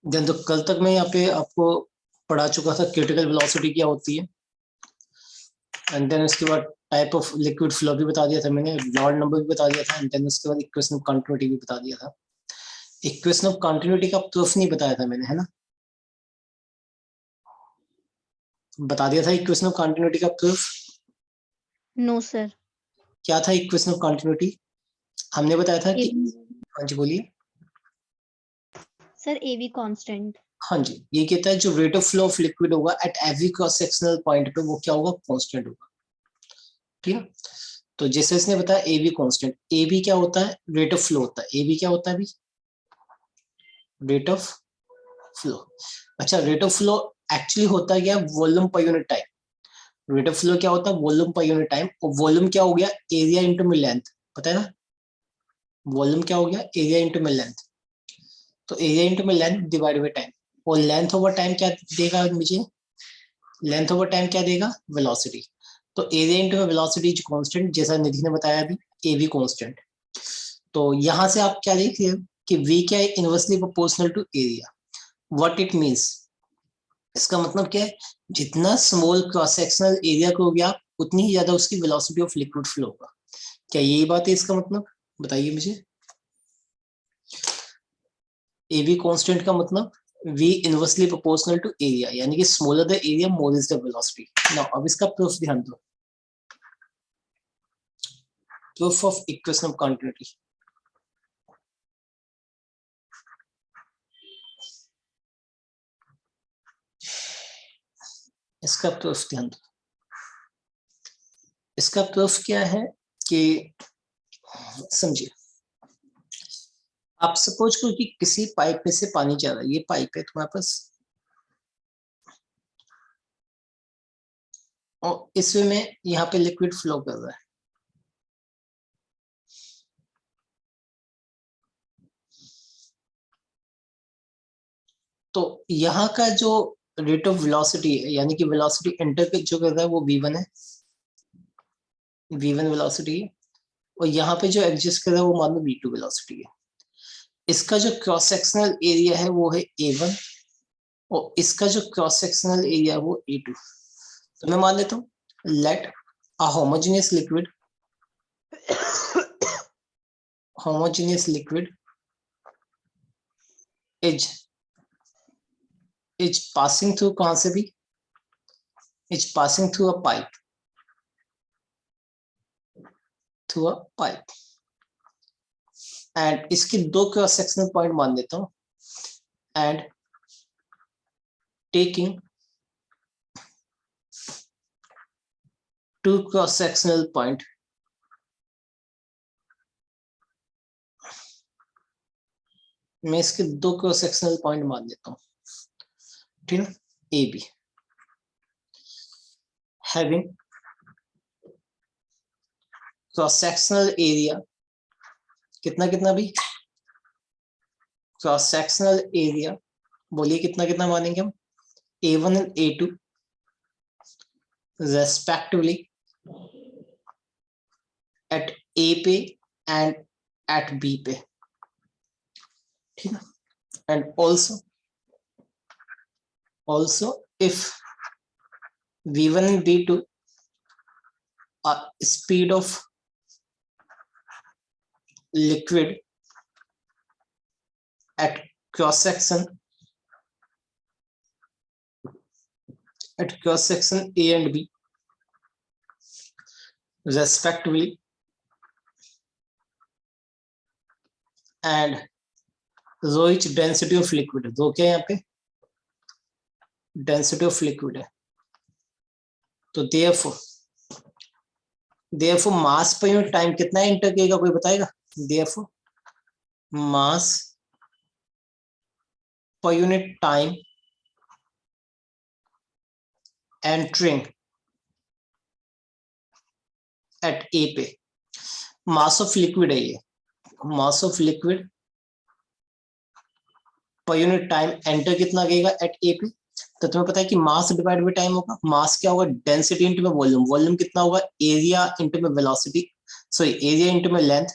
Then तो कल तक मैं यहाँ पे आपको पढ़ा चुका था क्रिटिकल वेलोसिटी क्या होती है, एंड देन उसके बाद टाइप ऑफ लिक्विड फ्लो भी बता दिया था मैंने, रॉड नंबर भी बता दिया था, एंड देन उसके बाद इक्वेशन ऑफ कंटिन्यूटी भी बता दिया था। इक्वेशन ऑफ कंटिन्यूटी का प्रूफ नहीं बताया था मैंने, है ना? बता दिया था इक्वेशन ऑफ कंटिन्यूटी का प्रूफ? No sir. क्या था इक्वेशन ऑफ कंटिन्यूटी? हमने बताया था कि, हाँ जी बोलिए सर, एवी कांस्टेंट। हाँ जी, ये कहता है जो rate of flow of liquid होगा at every cross sectional point पे वो क्या होगा? कांस्टेंट होगा। ठीक है, तो जैसे इसने बताया A B constant, A B क्या होता है? रेट ऑफ फ्लो होता है। ए बी क्या होता है अभी? Rate of flow. अच्छा, रेट ऑफ फ्लो एक्चुअली होता है क्या? वॉल्यूम पर unit time. Rate of flow क्या होता है? वॉल्यूम पर यूनिट टाइम। और वॉल्यूम क्या हो गया? एरिया इंटू में लेंथ, पता है ना? वॉल्यूम क्या हो गया? एरिया इंटू में लेंथ। तो एरिया इंटू में लेंथ डिवाइड बाय टाइम, और लेंथ ओवर टाइम क्या देगा मुझे? लेंथ ओवर टाइम क्या देगा? वेलोसिटी। तो area into velocity is constant, जैसा निधि ने बताया अभी, ए वी कांस्टेंट। तो यहां से आप क्या देख रहे हो कि वी क्या है? Inversely proportional to area. What it means, इसका मतलब क्या है? जितना स्मॉल क्रॉस सेक्शनल एरिया को गया उतनी ही ज्यादा उसकी वेलोसिटी ऑफ लिक्विड फ्लो होगा। क्या यही बात है इसका मतलब? बताइए मुझे। ए वी कांस्टेंट का मतलब v inversely proportional to area, यानी कि smaller the area more is the velocity. Now अब इसका प्रूफ ध्यान दो, proof of equation of continuity. इसका प्रूफ ध्यान दो। इसका प्रूफ क्या है कि समझिए, आप सपोज करो कि किसी पाइप में से पानी जा रहा है। ये पाइप है तुम्हारे पास, और इसमें में यहाँ पे लिक्विड फ्लो कर रहा है। तो यहाँ का जो रेट ऑफ वेलोसिटी है, यानी कि वेलोसिटी एंटर पे जो कर रहा है वो v1 है, v1 वेलोसिटी है। और यहाँ पे जो एग्जिस्ट कर रहा है वो मान लो v2 वेलोसिटी है। इसका जो क्रॉस सेक्शनल एरिया है वो है a1, और इसका जो क्रॉस सेक्शनल एरिया है वो a2। तो मैं मान लेता हूँ, let a homogeneous liquid, homogeneous liquid is passing through, कहां से भी? Is passing through a pipe, through a pipe. And इसके दो क्रॉस सेक्शनल पॉइंट मान लेता हूं, and taking two cross sectional point, मैं इसके दो क्रॉस सेक्शनल पॉइंट मान लेता हूं, ठीक है? A be having cross sectional area, कितना कितना भी? क्रॉस सेक्शनल एरिया, बोलिए कितना कितना मानेंगे हम? a1 and a2 respectively at a पे एंड एट b पे, ठीक है? And also if v1 and v2 are speed of liquid at cross section A and B respectively, and rho is density of liquid। rho क्या है यहाँ पे? Density of liquid है। तो therefore mass per unit time कितना enter करेगा, कोई बताएगा? therefore mass per unit time entering at A पे, मास ऑफ लिक्विड है ये, mass of liquid per unit time enter कितना करेगा एट ए पे? तो तुम्हें पता है कि मास डिवाइड बाय टाइम होगा। मास क्या होगा? डेंसिटी इंटू में वॉल्यूम। वॉल्यूम कितना होगा? एरिया इंटू में वेलोसिटी, सॉरी एरिया इंटू में लेंथ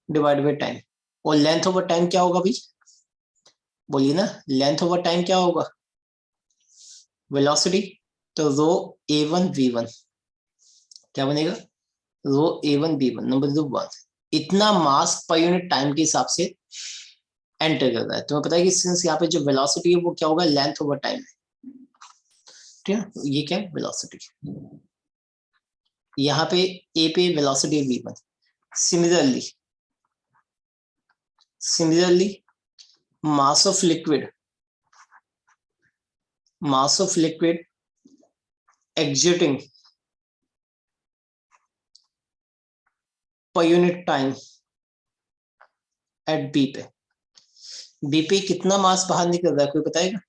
डिवाइड बाय टाइम। और लेंथ ओवर टाइम क्या होगा भाई? बोलिए ना, लेंथ ओवर टाइम क्या होगा, वेलोसिटी। तो रो a1v1 क्या बनेगा, रो a1v1 नंबर 1 इतना मास पर यूनिट टाइम के हिसाब से एंटर कर रहा है। तुम्हें पता है कि सिंस यहाँ पे जो वेलोसिटी है वो क्या होगा, लेंथ ओवर टाइम है, ठीक है। ये क्या है, वेलोसिटी। यहाँ पे ए पे velocity v1। Similarly mass of liquid exerting per unit time at b पे कितना मास बाहर निकल रहा है, कोई बताएगा।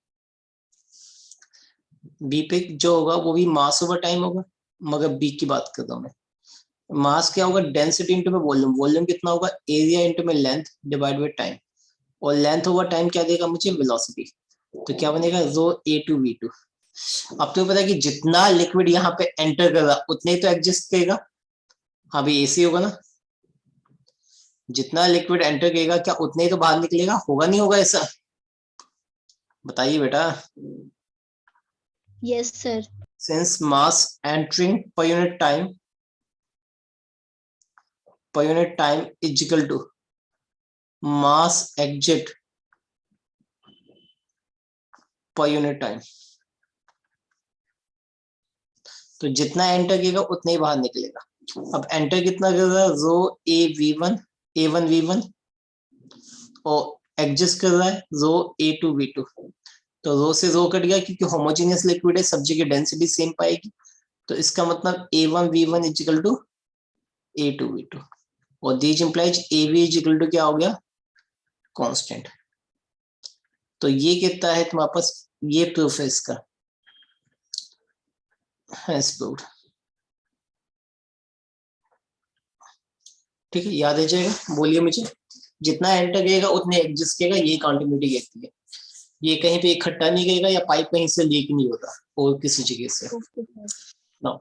बी पे जो होगा वो भी मास ओवर टाइम होगा, मगर बी की बात कर रहा हूं मैं। मास क्या होगा, डेंसिटी इंटू में वॉल्यूम, वॉल्यूम कितना होगा, एरिया इंटू में लेंथ डिवाइड बाय टाइम, और लेंथ ओवर टाइम क्या देगा मुझे, वेलोसिटी। तो क्या बनेगा, रो a2v2। अब तो पता है कि जितना लिक्विड यहाँ पे एंटर कर रहा उतने ही तो एग्जिस्ट करेगा। हाँ भाई ऐसे होगा ना, जितना लिक्विड एंटर करेगा क्या उतने ही तो बाहर निकलेगा, होगा नहीं होगा ऐसा, बताइए बेटा। Yes, sir. Since mass entering per unit time is equal to mass exit per unit time, तो जितना एंटर करेगा उतना ही बाहर निकलेगा। अब एंटर कितना कर रहा है, रो a1v1 और एग्जिस्ट कर रहा है रो a2v2। तो रो से रो कट गया क्योंकि होमोजेनियस लिक्विड है, सब जगह डेंसिटी सेम पाएगी। तो इसका मतलब a1v1 is equal to a2v2, और this implies av is equal to क्या हो गया, कांस्टेंट। तो ये कितना है तुम्हारे पास, ये प्रूफ है इसका, प्रूफ। ठीक है, याद आ जाएगा, बोलिए मुझे। जितना एंटर करेगा उतने एग्जिस्ट करेगा, ये कंटिन्यूटी कहती है। ये कहीं पे इकट्ठा नहीं करेगा, या पाइप कहीं से लीक नहीं होता और किसी जगह से। Okay, sir. नाउ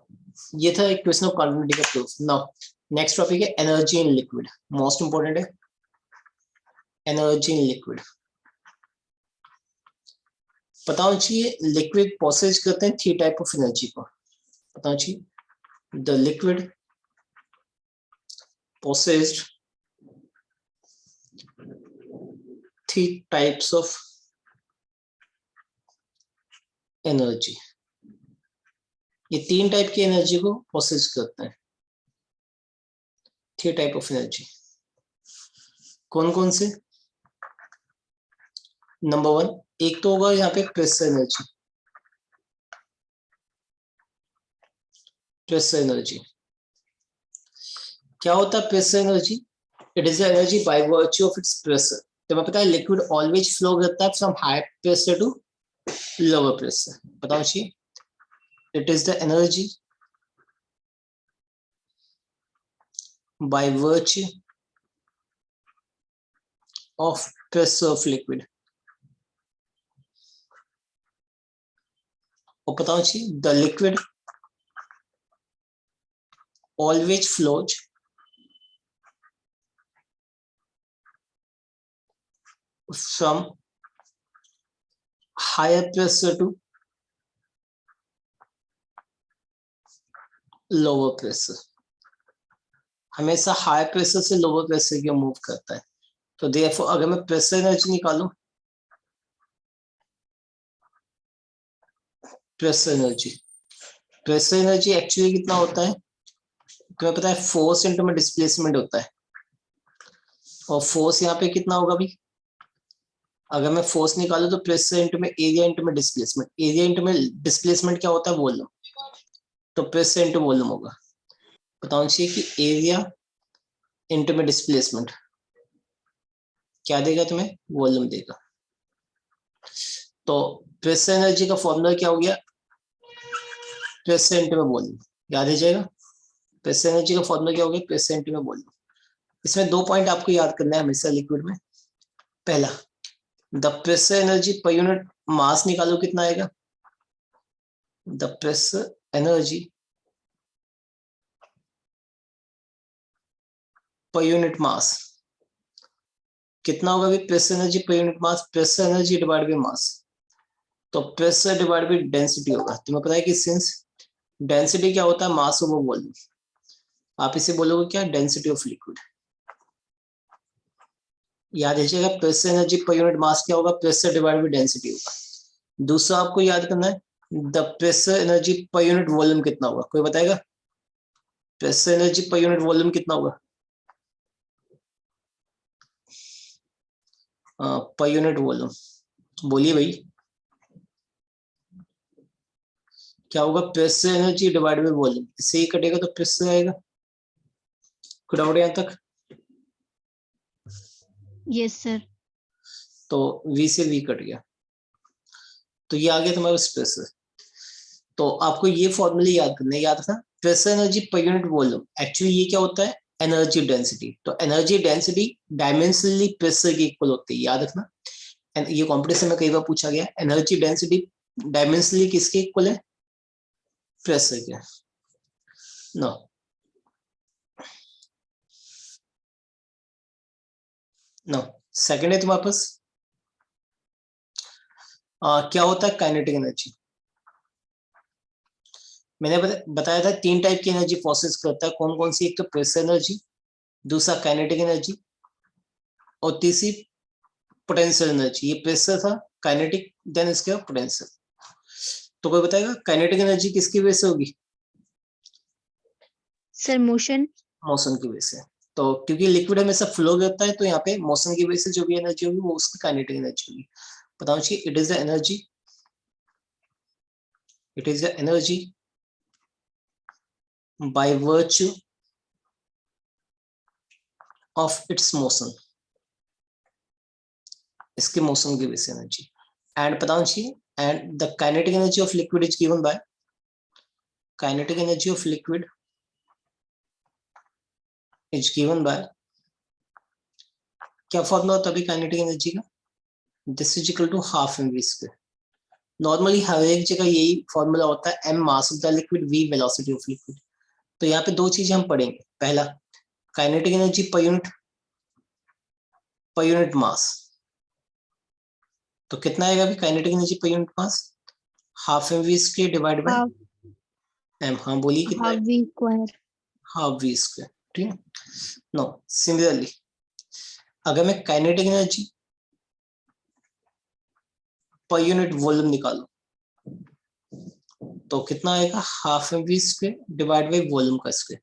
ये था एक क्वेश्चन ऑफ कंटिन्यूटी का प्रूफ। नाउ नेक्स्ट टॉपिक है energy in liquid, most important है एनर्जी इन लिक्विड। बताओ चाहिए लिक्विड प्रोसेस करते हैं 3 टाइप ऑफ एनर्जी को, बताओ चाहिए। The liquid possessed 3 types of energy, ये 3 टाइप की एनर्जी को प्रोसेस करते हैं। 3 टाइप ऑफ एनर्जी कौन कौन से, नंबर 1 एक तो होगा यहाँ पे प्रेशर एनर्जी। प्रेशर एनर्जी क्या होता है, pressure energy it is energy by virtue of its pressure. तुम्हें पता है लिक्विड ऑलवेज फ्लो करता है from high pressure to lower pressure, बताओ चाहिए। It is the energy by virtue of pressure of liquid, और बताओ चाहिए the liquid always flows from higher pressure to lower pressure, हमेशा हाई प्रेशर से lower pressure की मूव करता है। तो देयरफॉर अगर मैं प्रेशर एनर्जी निकालूं, प्रेशर एनर्जी एक्चुअली कितना होता है, तुम्हें पता है फोर्स इंटू में डिस्प्लेसमेंट होता है, और फोर्स यहाँ पे कितना होगा भी, अगर मैं फोर्स निकालूं तो प्रेशर इंटू में एरिया इंटू में डिस्प्लेसमेंट, एरिया इंटू में डिस्प्लेसमेंट क्या होता है, वॉल्यूम। तो प्रेशर इंटू वॉल्यूम होगा, बताओ चाहिए कि एरिया इंटू में डिस्प्लेसमेंट क्या देगा तुम्हें, वॉल्यूम देगा। तो प्रेशर एनर्जी का फॉर्मूला क्या हो गया, प्रेशर इंटू में वॉल्यूम, याद आ जाएगा। प्रेशर एनर्जी का फॉर्मूला क्या हो गया, प्रेशर इंटू में वॉल्यूम। इसमें 2 पॉइंट आपको याद करना है हमेशा लिक्विड में। पहला, the pressure energy per unit मास निकालो कितना आएगा, the pressure energy per unit मास कितना होगा अभी pressure energy per unit mass, pressure energy divide by mass, तो प्रेशर डिवाइड बाय डेंसिटी होगा। तुम्हें पता है कि सिंस डेंसिटी क्या होता है, मास ओवर वॉल्यूम, आप इसे बोलोगे क्या, डेंसिटी ऑफ लिक्विड। याद रखिएगा प्रेशर एनर्जी पर यूनिट मास क्या होगा, प्रेशर डिवाइड बाय डेंसिटी होगा। दूसरा आपको याद करना है the pressure energy per unit volume कितना होगा, कोई बताएगा pressure energy per unit volume कितना होगा, पर यूनिट वॉल्यूम बोलिए भाई, क्या होगा, pressure energy divide by volume, इससे ही कटेगा तो प्रेशर आएगा। कोई डाउट यहां तक? Yes sir. तो V से V कट गया, तो ये आ गया तुम्हारा प्रेशर। तो आपको ये फॉर्मूले याद करने, याद रखना pressure energy per unit volume, actually ये क्या होता है, एनर्जी डेंसिटी। तो एनर्जी डेंसिटी डायमेंशनली प्रेशर की इक्वल होती है, याद रखना। ये कॉम्पिटिशन में कई बार पूछा गया, एनर्जी डेंसिटी डायमेंशनली किसके इक्वल है, प्रेशर के। नो, नो, सेकंड है तुम्हारे पास क्या होता है, काइनेटिक एनर्जी। मैंने बताया था तीन टाइप की एनर्जी प्रोसेस करता है, कौन कौन सी, एक तो प्रेशर एनर्जी, दूसरा काइनेटिक एनर्जी, और तीसरी पोटेंशियल एनर्जी। ये प्रेशर था, काइनेटिक, देन इसके बाद पोटेंशियल। तो कोई बताएगा काइनेटिक एनर्जी किसकी वजह से होगी, सर मोशन। मोशन की वजह से। तो क्योंकि लिक्विड हमेशा फ्लो करता है, तो यहाँ पे मोशन की वजह से जो भी एनर्जी होगी वो उसकी काइनेटिक एनर्जी होगी। बताओ चाहिए, it is the energy, it is the energy by virtue of its motion, इसके मोशन की वजह से एनर्जी। एंड बताओ चाहिए, and the kinetic energy of liquid is given by, kinetic energy of liquid is given by, क्या formula होता है अभी काइनेटिक एनर्जी का, this is equal to half m v square. Normally हर एक जगह यही फॉर्मूला होता है, m mass of the liquid, v velocity of liquid. तो यहाँ पे दो चीजें हम पढ़ेंगे, पहला kinetic energy per unit mass, तो कितना आएगा अभी kinetic energy per unit mass, half m v square divide by half m. हाँ बोलिए कितना हाफ है, v square. Half v square, ठीक है। नो, सिमिलरली अगर मैं kinetic energy per unit volume निकालूं, तो कितना आएगा, half m v square divide by volume का स्क्वायर।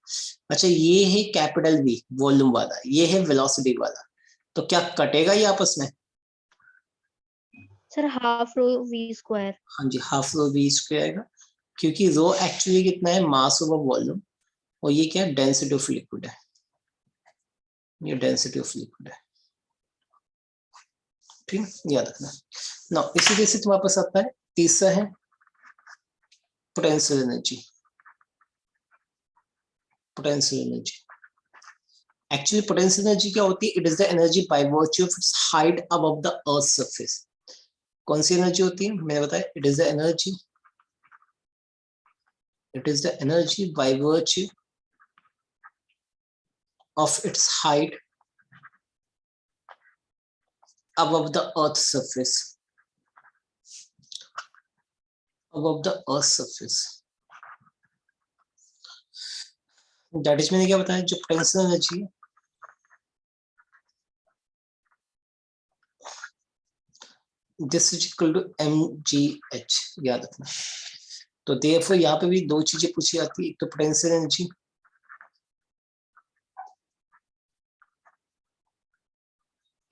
अच्छा ये है कैपिटल वी वॉल्यूम वाला, ये है वेलोसिटी वाला, तो क्या कटेगा ये आपस में, sir half rho v square. हाँ जी, हाफ रो वी स्क्वायर आएगा, क्योंकि रो एक्चुअली कितना है, मास ओवर वॉल्यूम, और ये क्या है, डेंसिटी ऑफ लिक्विड है, ये डेंसिटी ऑफ लिक्विड है, ठीक है, याद रखना। ना इसी तरह से तुम्हारे पास आता है तीसरा है potential energy, potential energy. Actually potential energy क्या होती है, it is the energy by virtue of its height above the earth surface. कौन सी एनर्जी होती है, मैंने बताया, it is the energy, it is the energy by virtue of its height above the earth surface, above the earth surface। That is, मैंने क्या बताया, जो पोटेंशियल एनर्जी है, this is equal to mgh, याद रखना। तो देयरफॉर यहाँ पे भी दो चीजें पूछी जाती है, एक तो potential energy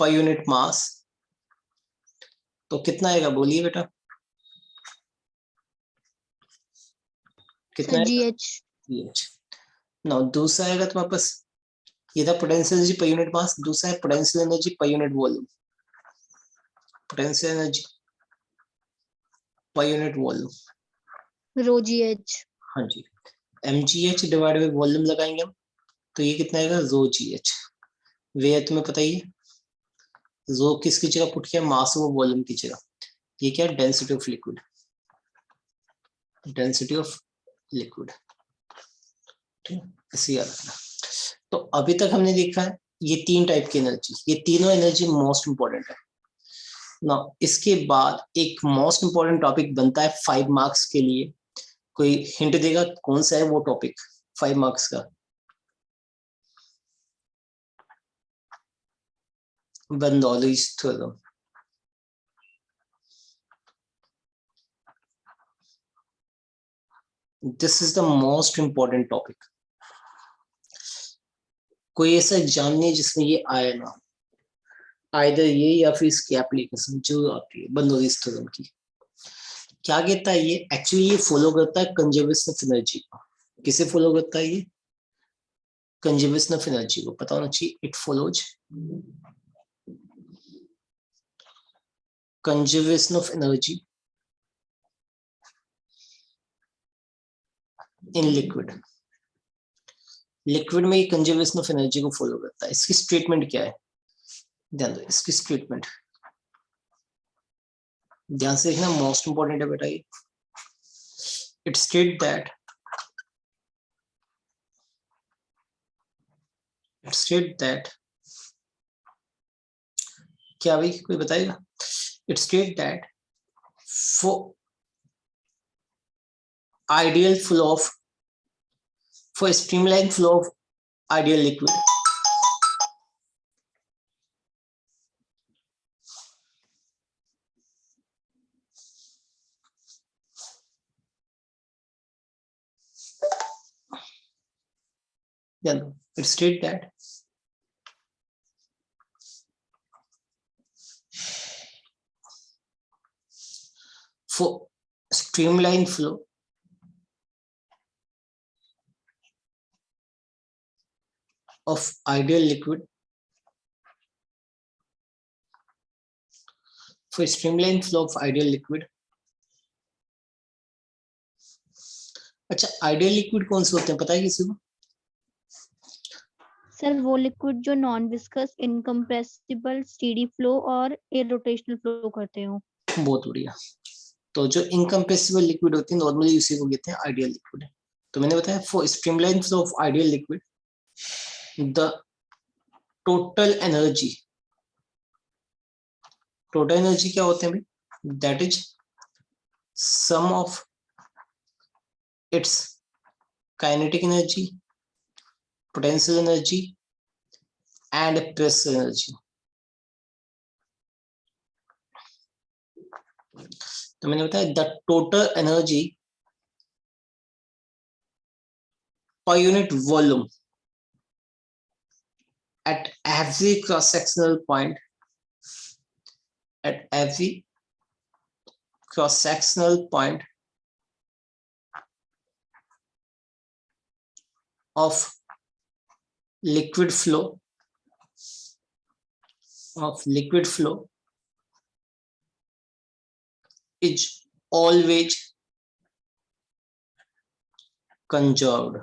per unit mass, तो कितना आएगा बोलिए बेटा, कितना सर जी आएगा, एच। GH। ना दूसरा आएगा तुम्हारे पास, ये था potential energy per unit mass, दूसरा है potential energy per unit volume, potential energy per unit volume, rho g h. हाँ जी, mgh डिवाइड बाय वॉल्यूम लगाएंगे हम, तो ये कितना आएगा, रो जी एच। वे तुम्हें पता ही है, रो किसकी जगह पुट किया, मास ओवर वॉल्यूम की जगह, ये क्या है, density of liquid, density of liquid, ठीक है, इसे याद रखना। तो अभी तक हमने देखा है ये 3 टाइप की एनर्जी, ये तीनों एनर्जी मोस्ट इंपॉर्टेंट है ना। इसके बाद एक मोस्ट इंपॉर्टेंट टॉपिक बनता है 5 मार्क्स के लिए। कोई हिंट देगा कौन सा है वो टॉपिक 5 मार्क्स का? Bernoulli's theorem. This is the most important topic. कोई ऐसा एग्जाम नहीं है जिसमें ये आया ना, आइदर ये या फिर इसकी एप्लीकेशन जो आती है बर्नौलीज थ्योरम की। क्या कहता है ये? एक्चुअली ये फॉलो करता है कंजर्वेशन ऑफ एनर्जी को। किसे फॉलो करता है ये? कंजर्वेशन ऑफ एनर्जी को पता होना चाहिए। It follows conservation of energy in liquid. Liquid में ये कंजर्वेशन ऑफ एनर्जी को फॉलो करता है। इसकी स्टेटमेंट क्या है? ध्यान दो, इसकी स्टेटमेंट ध्यान से देखना, मोस्ट इंपॉर्टेंट है बेटा ये। इट स्टेट दैट क्या भाई कोई बताएगा? It state that for ideal flow of for streamline flow of ideal liquid then it state that for streamline flow of ideal liquid, for streamline flow of ideal liquid। अच्छा, ideal liquid कौन से होते हैं पता है किसी को? Sir वो लिक्विड जो non viscous, incompressible, steady flow और इरोटेशनल फ्लो करते हो। बहुत बढ़िया। तो जो इनकम्प्रेसिबल लिक्विड होती है नॉर्मली उसी को कहते हैं आइडियल लिक्विड। तो मैंने बताया for streamline flow of ideal liquid the total energy क्या होते हैं भाई? That is sum of its kinetic energy, potential energy and pressure energy. तो मैंने बताया the total energy per unit volume at every cross-sectional point, of liquid flow is always conserved.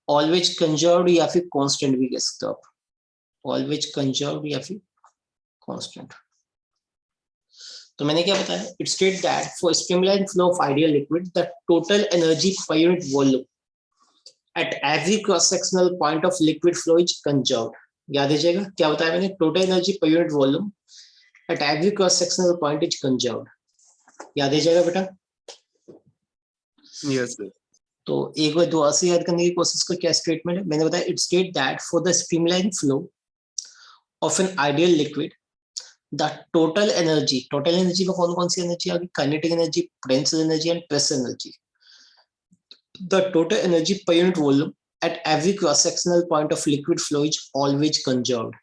Always conserved या फिर constant भी कह सकते हो आप। ऑलवेज कंजर्व्ड या फिर कांस्टेंट। तो मैंने क्या बताया? It state that for streamline flow of ideal liquid the total energy per unit volume at every cross sectional point of liquid flow is conserved. याद दीजिएगा क्या बताया मैंने? Total energy per unit volume at every cross sectional point is conserved. याद दीजिएगा बेटा। Yes sir. तो एक बार दोबारा से याद करने की कोशिश करो क्या स्टेटमेंट है। मैंने बताया it state that for the streamline flow of an ideal liquid the total energy में कौन सी एनर्जी आ गई? Kinetic energy, potential energy and pressure energy. The total energy per unit volume at every cross sectional point of liquid flow is always conserved.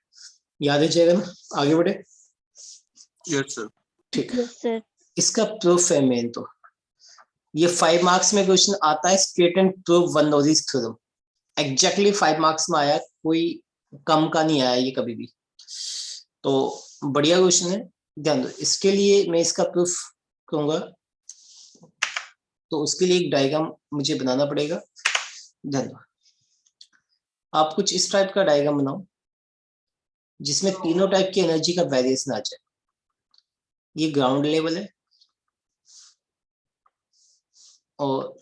याद है ना? आगे बढ़े। Yes sir. ठीक है। Yes sir. इसका प्रूफ है मेन तो ये 5 मार्क्स में क्वेश्चन आता है state and prove Bernoulli's theorem. Exactly 5 marks में आया, कोई कम का नहीं आया ये कभी भी। तो बढ़िया क्वेश्चन है, ध्यान दो। इसके लिए मैं इसका प्रूफ कहूंगा तो उसके लिए एक डायग्राम मुझे बनाना पड़ेगा। ध्यान दो, आप कुछ इस टाइप का डायग्राम बनाओ जिसमें तीनों टाइप की एनर्जी का वेरिएशन आ जाए। ये ग्राउंड लेवल है और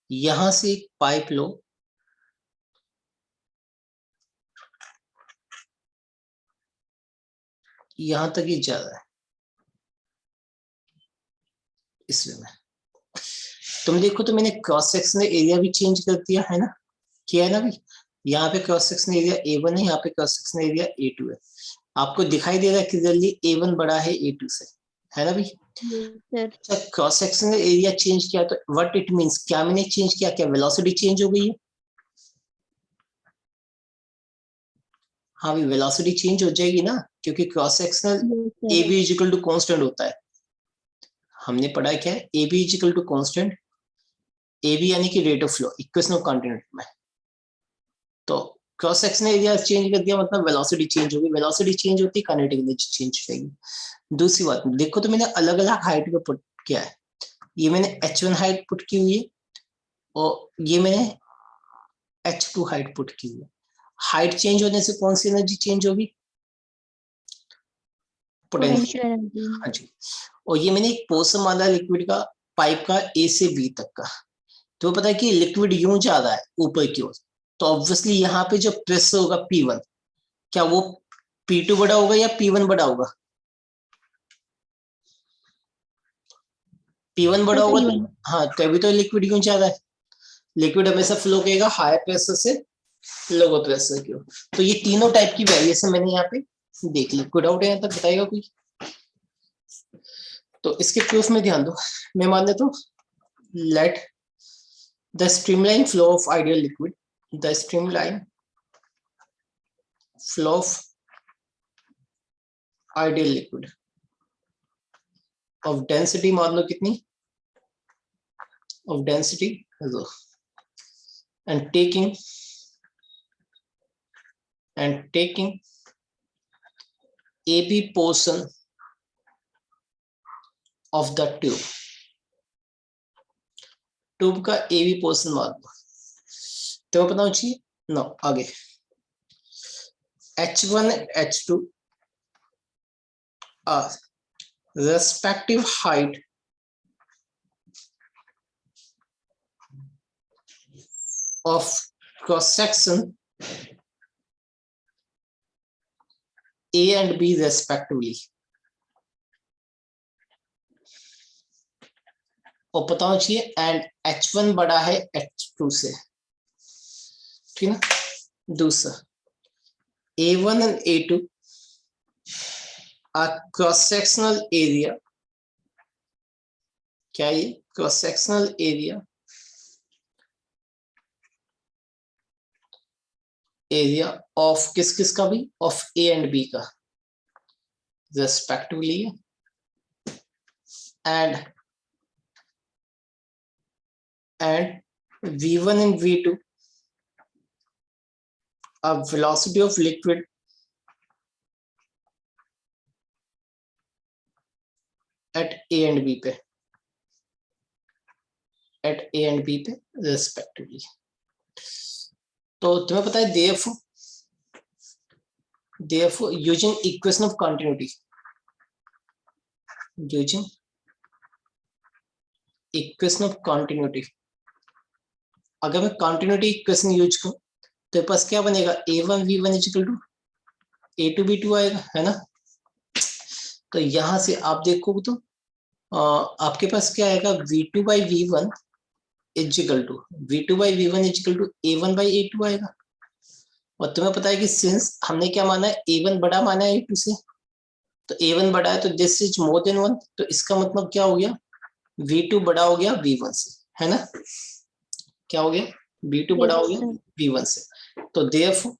यहां से एक पाइप लो, यहां तक ही ज्यादा है इसमें में। तुम देखो तो मैंने क्रॉस सेक्शनल एरिया भी चेंज कर दिया है ना, किया है ना भाई। यहाँ पे क्रॉस सेक्शनल एरिया A1 है, यहाँ पे क्रॉस सेक्शनल एरिया A2 है। आपको दिखाई दे रहा है क्लियरली A1 बड़ा है A2 से, है ना भाई। सर अच्छा, क्रॉस सेक्शनल एरिया चेंज किया तो व्हाट इट मींस, क्या मैंने चेंज किया, क्या वेलोसिटी चेंज हो गई है। हाँ भाई, वेलोसिटी चेंज हो जाएगी ना, क्योंकि cross sectional AB is equal to constant होता है। हमने पढ़ा क्या है, AB is equal to constant, AB यानी कि rate of flow equation of continuity में। तो क्रॉस सेक्शनल एरिया चेंज कर दिया मतलब वेलोसिटी चेंज होगी, वेलोसिटी चेंज होती है काइनेटिक एनर्जी चेंज हो जाएगी। दूसरी बात देखो तो मैंने अलग अलग हाइट पे पुट किया है, ये मैंने H1 हाइट पुट की हुई है और ये मैंने H2 हाइट पुट की हुई है। हाइट चेंज होने से कौन सी एनर्जी चेंज होगी, पोटेंशियल। Potential energy. हाँ जी। और ये मैंने एक पोर्शन माना लिक्विड का, पाइप का A से B तक का। तो पता है कि लिक्विड यूं जा रहा है ऊपर की ओर, तो ऑब्वियसली यहाँ पे जो प्रेशर होगा P1, क्या वो P2 बड़ा होगा या P1 बड़ा होगा। P1 बड़ा होगा तो, हाँ तभी तो लिक्विड यूं जा रहा है। लिक्विड हमेशा फ्लो करेगा हायर प्रेशर से लोअर प्रेशर की ओर। तो ये तीनों टाइप की वेरिएशन मैंने यहाँ पे देख ली। कोई डाउट है यहाँ तक, बताएगा कोई। तो इसके प्रूफ में ध्यान दो, मैं मान लेता हूँ, let the streamline flow of ideal liquid, the streamline flow of ideal liquid of density मान लो कितनी, of density and taking AB portion of the tube, tube का AB पोर्शन मान लो, तो पता होना चाहिए नो। आगे H1 and H2 are respective height of cross section A and B respectively। और पता होना चाहिए एंड H1 बड़ा है H2 से, ठीक ना। दूसरा A1 and A2 are cross sectional area, क्या ये क्रॉस सेक्शनल एरिया ऑफ किस किस का भी, ऑफ A एंड B का respectively, and V1 and V2 a velocity of liquid at A and B पे, at A and B पे respectively। तो तुम्हें पता है therefore using equation of continuity, using equation of continuity, अगर मैं continuity equation use करूं तो पास क्या बनेगा, A1 V1 equal to A2 B2 आएगा, है ना। तो यहां से आप देखोगे तो आपके पास क्या आएगा, V2 by V1 equal to V2 by V1 equal to A1 by A2 आएगा। और तुम्हें पता है कि सिंस हमने क्या माना है, A1 बड़ा माना है A2 से, तो A1 बड़ा है तो दिस इज मोर देन 1, तो इसका मतलब क्या हो गया, V2 बड़ा हो गया V1 से, है ना। क्या हो गया, V2 बड़ा हो गया V1 से। तो therefore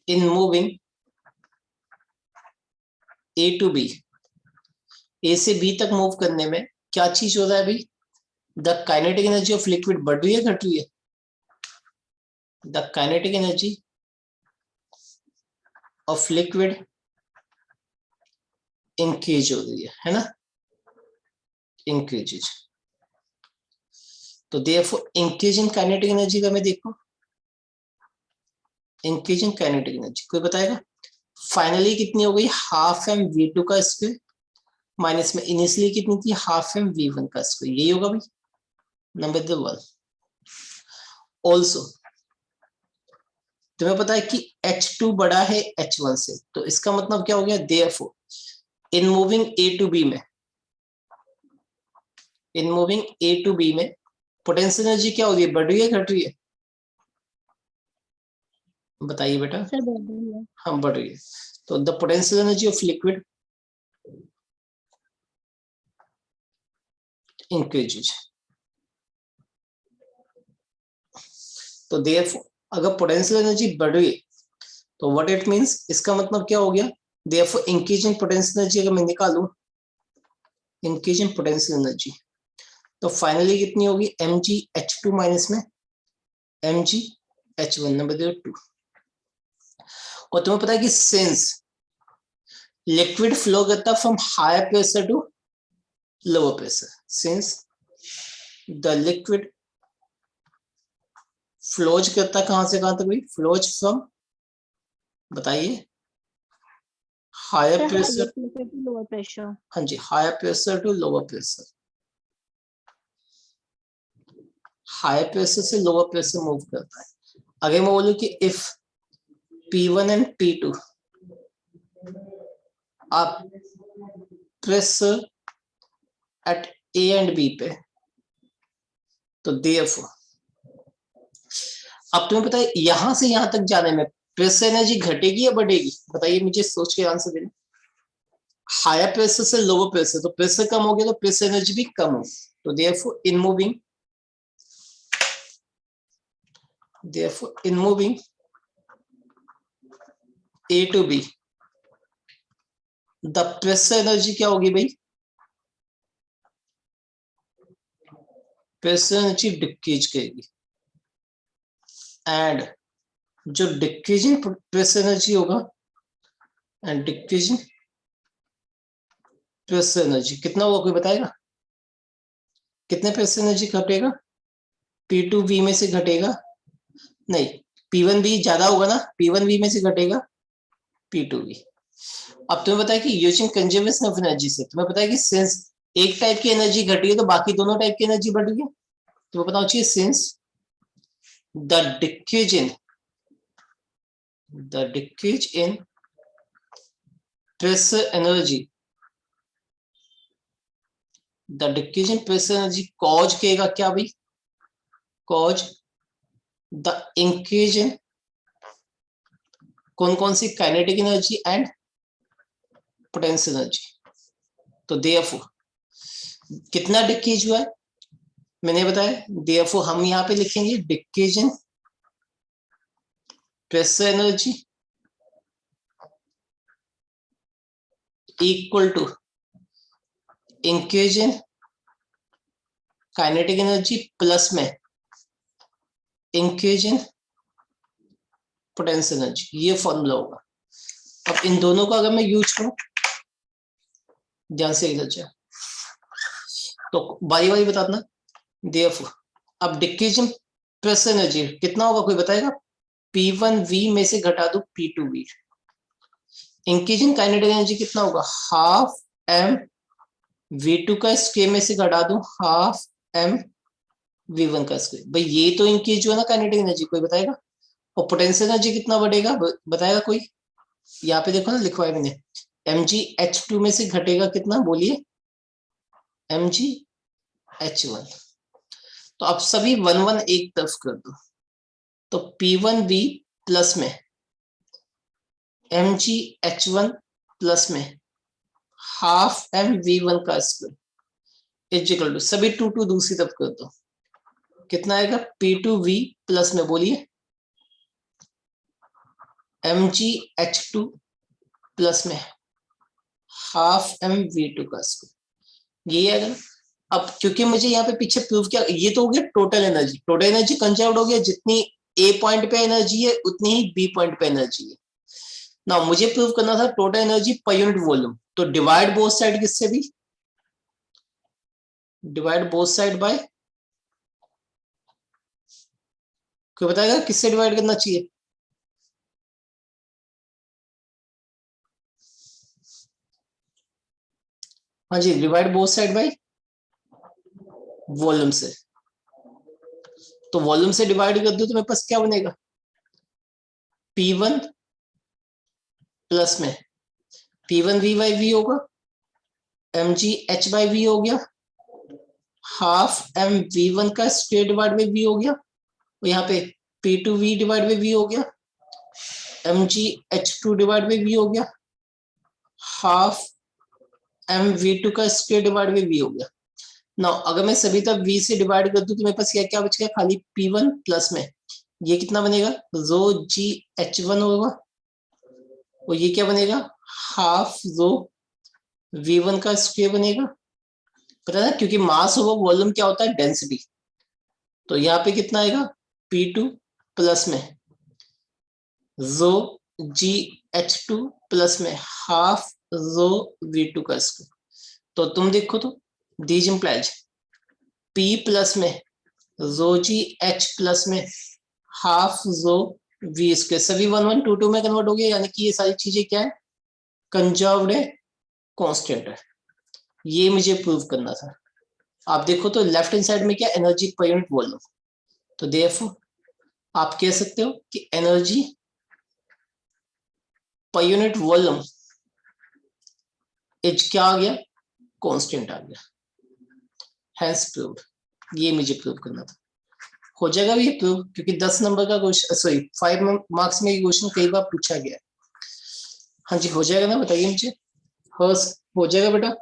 in moving A to B, A से B तक मूव करने में क्या चीज हो रहा है भाई, the kinetic energy of liquid बढ़ रही है घट रही है, the kinetic energy of liquid increase हो रही है ना, इंक्रीजेज। तो therefore increase in kinetic energy का मैं देखो, इंक्रीज इन काइनेटिक एनर्जी कोई बताएगा, फाइनली कितनी हो गई, हाफ एम V2 का स्क्वायर माइनस में इनिशियली कितनी थी, हाफ एम V1 का स्क्वायर, यही होगा भाई। नंबर 1 ऑल्सो तुम्हें पता है कि H2 बड़ा है H1 से, तो इसका मतलब क्या हो गया, therefore in moving A to B में, in moving A to B में पोटेंशियल एनर्जी क्या हो रही है, बढ़ रही है घट रही है, बताइए बेटा। सर बढ़ रही है। हाँ बढ़ रही है। तो the potential energy of liquid increases. तो देयरफॉर अगर पोटेंशियल एनर्जी बढ़ रही है तो व्हाट इट मींस, इसका मतलब क्या हो गया, therefore increase in potential energy अगर मैं निकालूं इंक्रीज इन पोटेंशियल एनर्जी, तो फाइनली कितनी होगी, mgh2 माइनस में mgh1 नंबर 2। और तुम्हें पता है कि सिंस लिक्विड फ्लो करता from higher pressure to lower pressure, since the liquid flows करता कहां से कहां तक भाई, फ्लोज फ्रॉम, बताइए, हायर प्रेशर, लोअर प्रेशर। हाँ जी, higher pressure to lower pressure, higher pressure से लोअर प्रेशर मूव करता है। अगर मैं बोलूं कि इफ P1 एंड P2 आप pressure at A and B पे, तो देयरफॉर अब तुम्हें पता है यहां से यहां तक जाने में प्रेशर एनर्जी घटेगी या बढ़ेगी, बताइए मुझे, सोच के आंसर देना। हायर प्रेशर से लोअर प्रेशर, तो प्रेशर कम हो गया तो प्रेशर एनर्जी भी कम होगी, तो therefore in moving A to B the pressure energy क्या होगी भाई, प्रेशर एनर्जी डिक्रीज करेगी, एंड जो डिक्रीजिंग प्रेशर एनर्जी होगा, एंड डिक्रीजिंग प्रेशर एनर्जी कितना होगा, कोई बताएगा, कितने प्रेशर एनर्जी घटेगा, P2V में से घटेगा, नहीं P1V ज्यादा होगा ना, P1V में से घटेगा P2V। अब तुम्हें पता है कि यूजिंग कंजर्वेशन ऑफ एनर्जी से तुम्हें पता है कि सिंस एक टाइप की एनर्जी घटी है तो बाकी दोनों टाइप की एनर्जी बढ़ रही है, तुम्हें पता चाहिए since the decrease in pressure energy, the decrease in pressure energy cause करेगा क्या भाई, कॉज द इंक्रीज इन कौन कौन सी, kinetic energy and potential energy. तो देयरफॉर कितना डिक्रीज हुआ है मैंने बताया, देयरफॉर हम यहाँ पे लिखेंगे decrease in pressure energy equal to increase in kinetic energy plus में इंक्रीज इन पोटेंशियल एनर्जी, ये फॉर्मूला होगा। अब इन दोनों का अगर मैं यूज करूं, ध्यान से इधर जाए, तो बारी बारी बताना। देयरफॉर अब डिक्रीज इन प्रेशर एनर्जी कितना होगा, कोई बताएगा, P1V में से घटा दो P2V। Increase in kinetic energy कितना होगा, हाफ m V2 का स्क्वायर में से घटा दो हाफ m V1 का स्क्वायर। भाई ये तो इंक्रीज हुआ ना काइनेटिक एनर्जी, कोई बताएगा। और पोटेंशियल एनर्जी कितना बढ़ेगा, बताएगा कोई, यहाँ पे देखो ना लिखवाया मैंने, mgh2 में से घटेगा कितना, बोलिए, mgh1। तो अब सभी 1 1 एक तरफ कर दो, तो P1V प्लस में mgh1 प्लस में हाफ mv1 का स्क्वायर इज इक्वल टू, सभी 2 2 दूसरी तरफ कर दो, कितना आएगा, P2V प्लस में, बोलिए, mgh2 प्लस में हाफ mv2 का स्क्वायर, ये आएगा। अब क्योंकि मुझे यहाँ पे पीछे प्रूव किया, ये तो हो गया total energy, total energy conserve हो गया, जितनी ए पॉइंट पे एनर्जी है उतनी ही बी पॉइंट पे एनर्जी है ना। मुझे प्रूव करना था total energy per unit volume, तो डिवाइड बोथ साइड किससे भी, डिवाइड बोथ साइड बाय, कोई बताएगा किससे डिवाइड करना चाहिए, हाँ जी, divide both side by volume से। तो वॉल्यूम से डिवाइड कर दो तो मेरे पास क्या बनेगा, P1 प्लस में P1 V बाई V होगा, mg h बाई V हो गया, हाफ m V1 का स्क्वायर डिवाइड बाई V हो गया, और यहाँ पे P2 V divide by V हो गया, mg h2 divide by V हो गया, हाफ m V2 का स्क्वायर डिवाइड बाई V हो गया। नाउ अगर मैं सभी तरफ V से डिवाइड कर दूं तो मेरे पास क्या क्या बच गया, खाली P1 प्लस में ये कितना बनेगा, रो जी H1 होगा, और ये क्या बनेगा, हाफ रो V1 का स्क्वायर बनेगा, पता है ना, क्योंकि मास ओवर वॉल्यूम क्या होता है, डेंसिटी। तो यहाँ पे कितना आएगा, P2 प्लस में रो जी H2 प्लस में हाफ रो V2 का स्क्वायर। तो तुम देखो तो दीज इम्प्लाइज P प्लस में रो जी H प्लस में हाफ रो V स्क्वायर, सभी 1 1 2 2 में कन्वर्ट हो गया, यानी कि ये सारी चीजें क्या है, कंजर्व्ड है, कांस्टेंट है। ये मुझे प्रूव करना था। आप देखो तो लेफ्ट हैंड साइड में क्या, एनर्जी पर यूनिट वॉल्यूम। तो देयरफॉर आप कह सकते हो कि energy per unit volume is क्या आ गया, कांस्टेंट आ गया, हैंस प्रूव्ड। ये मुझे प्रूव करना था। हो जाएगा ये प्रूव, क्योंकि 10 नंबर का क्वेश्चन, सॉरी 5 मार्क्स में ये क्वेश्चन कई बार पूछा गया। हाँ जी हो जाएगा ना, बताइए मुझे। हो जाएगा बेटा।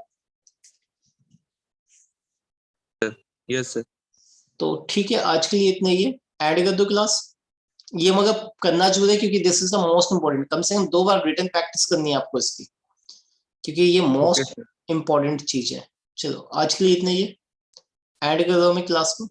Yes, sir. तो ठीक है, आज के लिए इतना ही है। ऐड कर दो क्लास। ये मगर करना जरूर है, क्योंकि this is the most important. कम से कम 2 बार रिटन प्रैक्टिस करनी है आपको इसकी, क्योंकि ये मोस्ट इंपॉर्टेंट चीज है। चलो आज के लिए इतना ही है। ऐड कर दो मैं क्लास को।